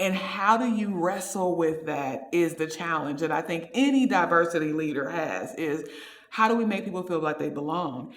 And how do you wrestle with that is the challenge. And I think any diversity leader has is, how do we make people feel like they belong?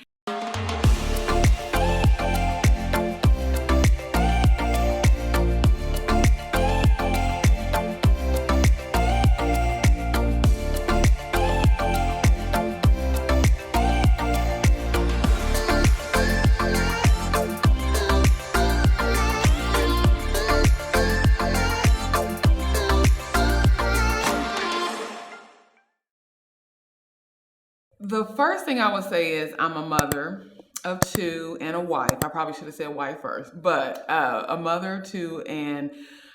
The first thing I would say is I'm a mother of two and a wife. I probably should have said wife first, but a mother of two and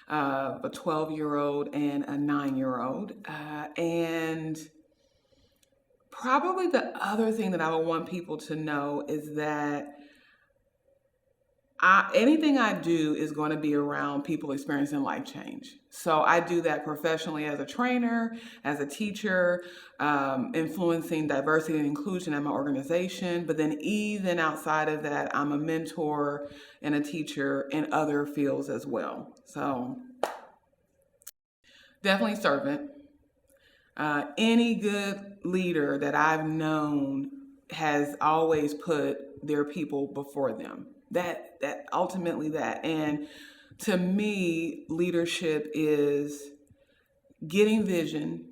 a 12-year-old and a 9-year-old. And probably the other thing that I would want people to know is that anything I do is going to be around people experiencing life change. So I do that professionally as a trainer, as a teacher, influencing diversity and inclusion at my organization. But then even outside of that, I'm a mentor and a teacher in other fields as well. So definitely servant. Any good leader that I've known has always put their people before them. That ultimately that. And to me, leadership is getting vision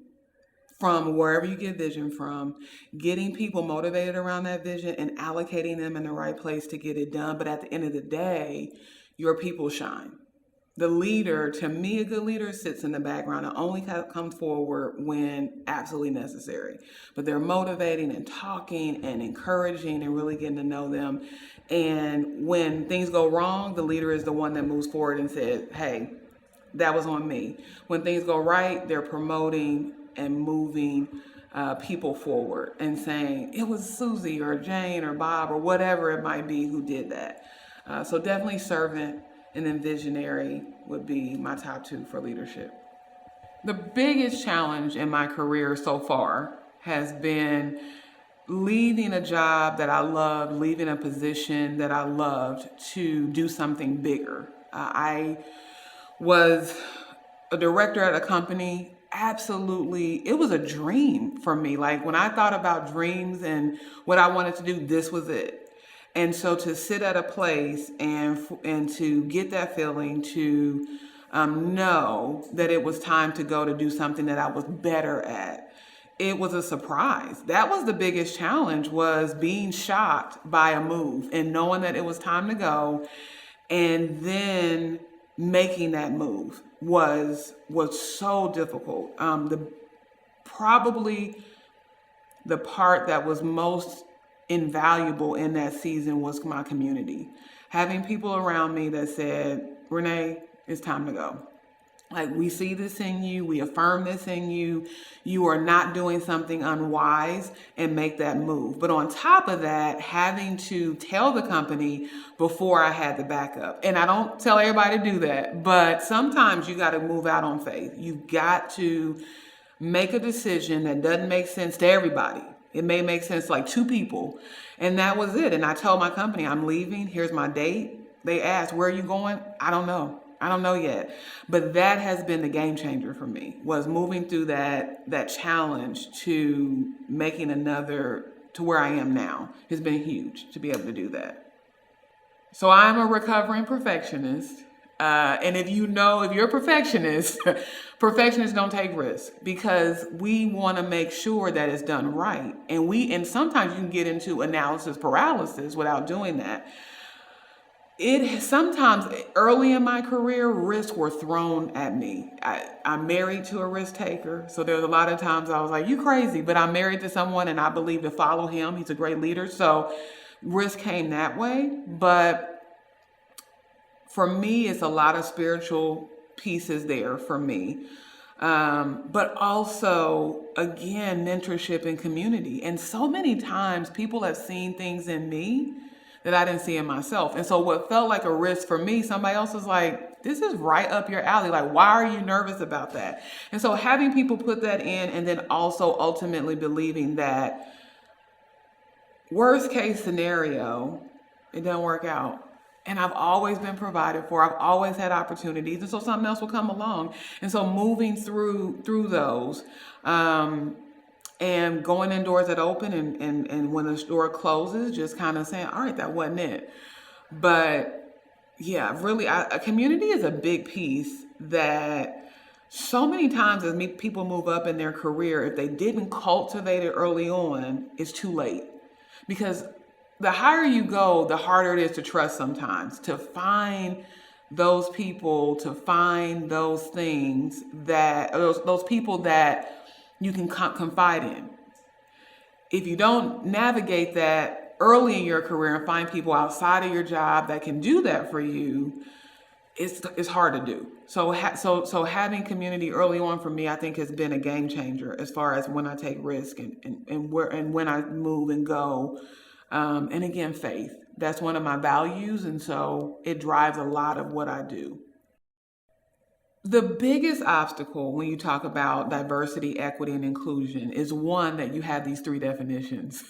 from wherever you get vision from, getting people motivated around that vision and allocating them in the right place to get it done. But at the end of the day, your people shine. The leader, to me, a good leader sits in the background and only comes forward when absolutely necessary. But they're motivating and talking and encouraging and really getting to know them. And when things go wrong, the leader is the one that moves forward and says, hey, that was on me. When things go right, they're promoting and moving people forward and saying, it was Susie or Jane or Bob or whatever it might be who did that. So definitely servant. And then visionary would be my top two for leadership. The biggest challenge in my career so far has been leaving a job that I loved, leaving a position that I loved to do something bigger. I was a director at a company. Absolutely, it was a dream for me. Like when I thought about dreams and what I wanted to do, this was it. And so to sit at a place and to get that feeling, to know that it was time to go to do something that I was better at, it was a surprise. That was the biggest challenge, was being shocked by a move and knowing that it was time to go, and then making that move was so difficult. Probably the part that was most invaluable in that season was my community. Having people around me that said, Renee, it's time to go. Like, we see this in you, we affirm this in you, you are not doing something unwise, and make that move. But on top of that, having to tell the company before I had the backup. And I don't tell everybody to do that, but sometimes you got to move out on faith. You've got to make a decision that doesn't make sense to everybody. It may make sense like two people. And that was it. And I told my company, I'm leaving. Here's my date. They asked, where are you going? I don't know. I don't know yet. But that has been the game changer for me, was moving through that challenge to making another, to where I am now, has been huge to be able to do that. So I'm a recovering perfectionist. And if you're a perfectionist, perfectionists don't take risks, because we want to make sure that it's done right. And sometimes you can get into analysis paralysis without doing that. Sometimes early in my career, risks were thrown at me. I'm married to a risk taker. So there's a lot of times I was like, you crazy, but I'm married to someone and I believe to follow him. He's a great leader. So risk came that way. But for me, it's a lot of spiritual pieces there for me. But also, again, mentorship and community. And so many times people have seen things in me that I didn't see in myself. And so what felt like a risk for me, somebody else was like, this is right up your alley. Like, why are you nervous about that? And so having people put that in, and then also ultimately believing that worst case scenario, it doesn't work out. And I've always been provided for. I've always had opportunities, and so something else will come along. And so moving through those, and going in doors that open, and when the door closes, just kind of saying, all right, that wasn't it. But yeah, really, a community is a big piece that so many times as people move up in their career, if they didn't cultivate it early on, it's too late. Because the higher you go, the harder it is to trust sometimes, to find those people, to find those things that, those people that you can confide in. If you don't navigate that early in your career and find people outside of your job that can do that for you, it's hard to do. So having community early on for me, I think, has been a game changer as far as when I take risk and when I move and go. And again, faith. That's one of my values, and so it drives a lot of what I do. The biggest obstacle when you talk about diversity, equity, and inclusion is one that you have these three definitions,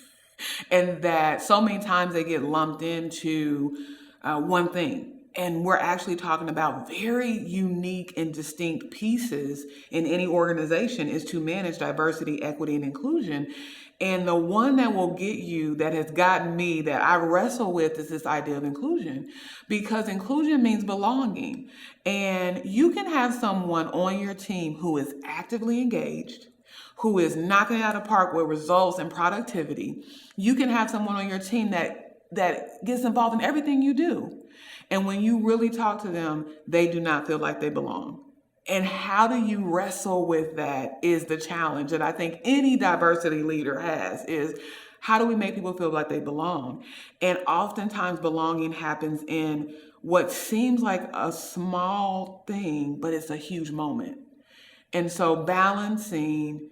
and that so many times they get lumped into one thing. And we're actually talking about very unique and distinct pieces in any organization is to manage diversity, equity, and inclusion. And the one that will get you, that has gotten me, that I wrestle with, is this idea of inclusion, because inclusion means belonging. And you can have someone on your team who is actively engaged, who is knocking it out of the park with results and productivity. You can have someone on your team that gets involved in everything you do. And when you really talk to them, they do not feel like they belong. And how do you wrestle with that is the challenge that I think any diversity leader has, is how do we make people feel like they belong? And oftentimes belonging happens in what seems like a small thing, but it's a huge moment. And so balancing,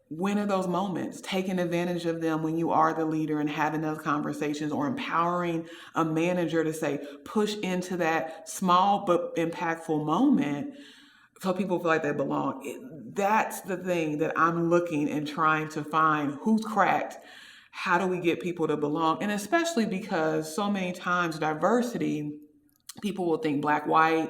when are those moments, taking advantage of them when you are the leader and having those conversations, or empowering a manager to say, push into that small but impactful moment so people feel like they belong. That's the thing that I'm looking and trying to find, who's cracked. How do we get people to belong? And especially because so many times diversity, people will think black, white,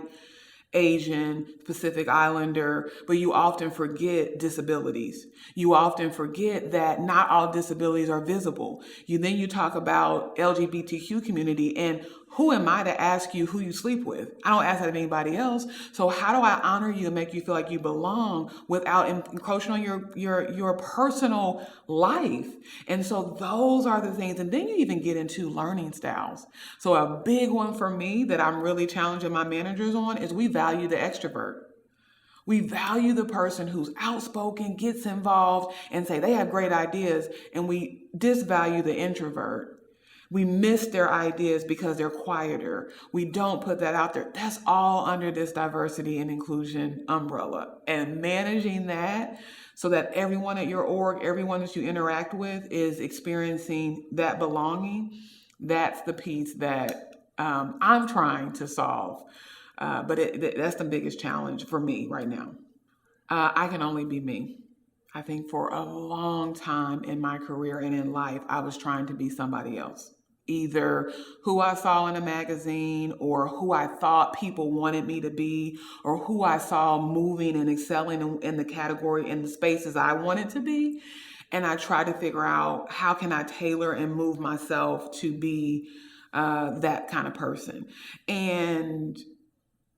Asian, Pacific Islander, but you often forget disabilities. You often forget that not all disabilities are visible. Then you talk about LGBTQ community, and who am I to ask you who you sleep with? I don't ask that of anybody else. So how do I honor you and make you feel like you belong without encroaching on your personal life? And so those are the things. And then you even get into learning styles. So a big one for me that I'm really challenging my managers on is we value the extrovert. We value the person who's outspoken, gets involved, and say they have great ideas, and we disvalue the introvert. We miss their ideas because they're quieter. We don't put that out there. That's all under this diversity and inclusion umbrella. And managing that so that everyone at your org, everyone that you interact with is experiencing that belonging, that's the piece that I'm trying to solve. But that's the biggest challenge for me right now. I can only be me. I think for a long time in my career and in life, I was trying to be somebody else. Either who I saw in a magazine, or who I thought people wanted me to be, or who I saw moving and excelling in the category, in the spaces I wanted to be. And I tried to figure out, how can I tailor and move myself to be that kind of person? And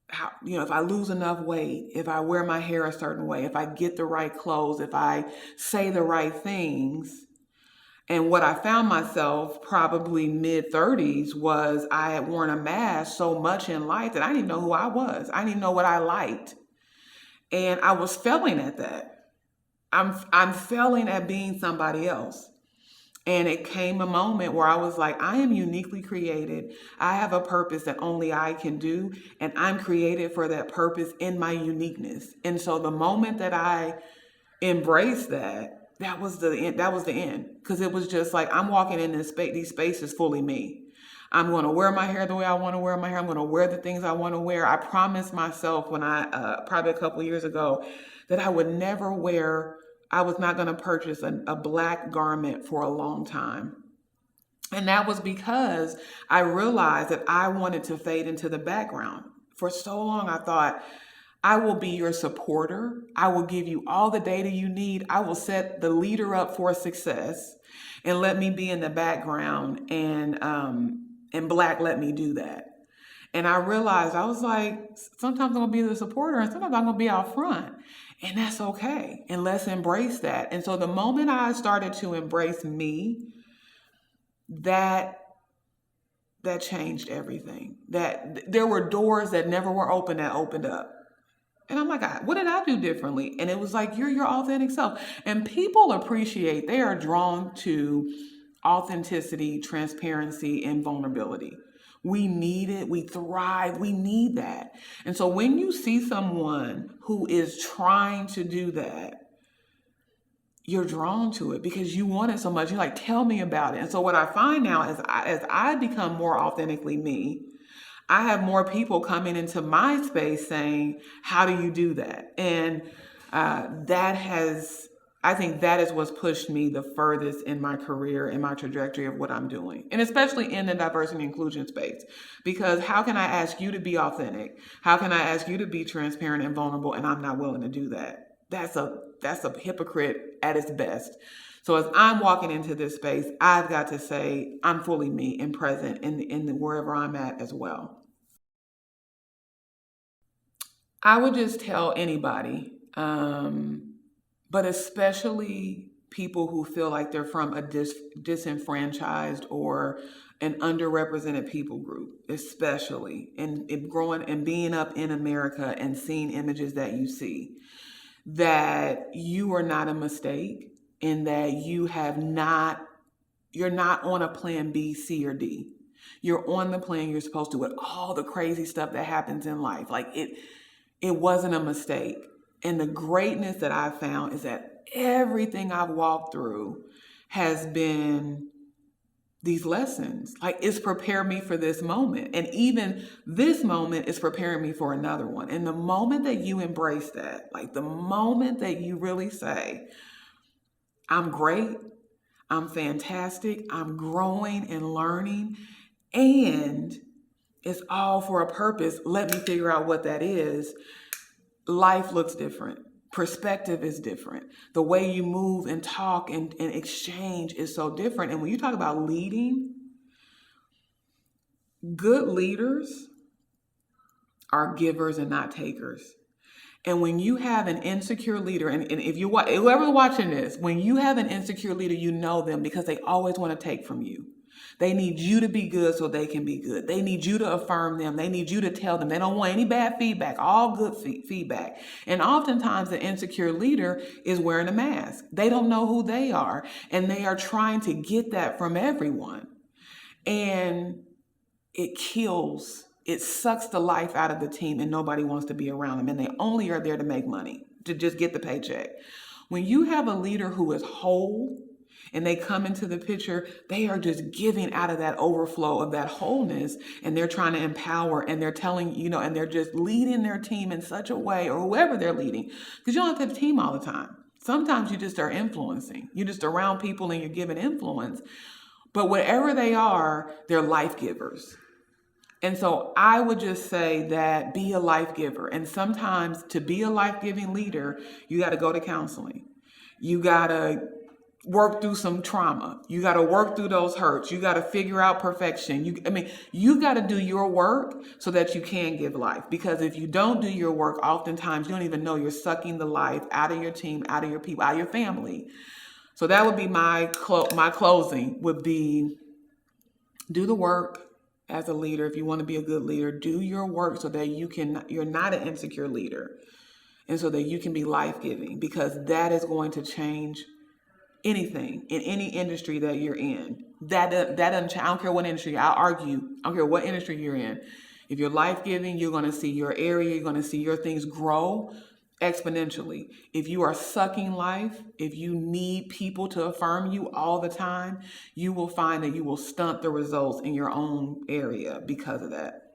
how, if I lose enough weight, if I wear my hair a certain way, if I get the right clothes, if I say the right things. And what I found myself probably mid-30s was I had worn a mask so much in life that I didn't even know who I was. I didn't even know what I liked. And I was failing at that. I'm failing at being somebody else. And it came a moment where I was like, I am uniquely created. I have a purpose that only I can do. And I'm created for that purpose in my uniqueness. And so the moment that I embraced that, that was the end. Because it was just like, I'm walking in these spaces fully me. I'm going to wear my hair the way I want to wear my hair. I'm going to wear the things I want to wear. I promised myself when probably a couple years ago, that I would never wear, I was not going to purchase a black garment for a long time. And that was because I realized that I wanted to fade into the background. For so long, I thought, I will be your supporter. I will give you all the data you need. I will set the leader up for success, and let me be in the background. And Black let me do that. And I realized, I was like, sometimes I'm gonna be the supporter, and sometimes I'm gonna be out front, and that's okay. And let's embrace that. And so the moment I started to embrace me, that that changed everything. That there were doors that never were open that opened up. And I'm like, what did I do differently? And it was like, you're your authentic self. And people appreciate, they are drawn to authenticity, transparency, and vulnerability. We need it. We thrive. We need that. And so when you see someone who is trying to do that, you're drawn to it because you want it so much. You're like, tell me about it. And so what I find now is as I become more authentically me, I have more people coming into my space saying, how do you do that? And I think that is what's pushed me the furthest in my career, in my trajectory of what I'm doing. And especially in the diversity and inclusion space. Because how can I ask you to be authentic? How can I ask you to be transparent and vulnerable, and I'm not willing to do that? That's a hypocrite at its best. So as I'm walking into this space, I've got to say I'm fully me and present in the wherever I'm at as well. I would just tell anybody, but especially people who feel like they're from a disenfranchised or an underrepresented people group, especially in growing and being up in America and seeing images that you see, that you are not a mistake, and that you're not on a plan B, C, or D. You're on the plan you're supposed to with all the crazy stuff that happens in life. Like it wasn't a mistake. And the greatness that I've found is that everything I've walked through has been these lessons. Like, it's prepared me for this moment. And even this moment is preparing me for another one. And the moment that you embrace that, like the moment that you really say, I'm great, I'm fantastic, I'm growing and learning, and it's all for a purpose, let me figure out what that is. Life looks different. Perspective is different. The way you move and talk and exchange is so different. And when you talk about leading, good leaders are givers and not takers. And when you have an insecure leader, and if you whoever's watching this, when you have an insecure leader, you know them because they always want to take from you. They need you to be good so they can be good. They need you to affirm them. They need you to tell them. They don't want any bad feedback, all good feedback. And oftentimes the insecure leader is wearing a mask. They don't know who they are, and they are trying to get that from everyone. And it kills, it sucks the life out of the team, and nobody wants to be around them. And they only are there to make money, to just get the paycheck. When you have a leader who is whole, and they come into the picture, they are just giving out of that overflow of that wholeness, and they're trying to empower, and they're telling, and they're just leading their team in such a way, or whoever they're leading, because you don't have to have a team all the time. Sometimes you just are influencing. You're just around people and you're giving influence. But whatever they are, they're life givers. And so I would just say that be a life giver. And sometimes to be a life-giving leader, you got to go to counseling. You got to work through some trauma. You got to work through those hurts. You got to figure out perfection. You got to do your work so that you can give life. Because if you don't do your work, oftentimes you don't even know you're sucking the life out of your team, out of your people, out of your family. So that would be my closing would be, do the work as a leader. If you want to be a good leader, do your work so that you're not an insecure leader, and so that you can be life-giving, because that is going to change anything in any industry that you're in. That doesn't change. I don't care what industry. I'll argue. I don't care what industry you're in. If you're life-giving, you're going to see your area, you're going to see your things grow exponentially. If you are sucking life, if you need people to affirm you all the time, you will find that you will stunt the results in your own area because of that.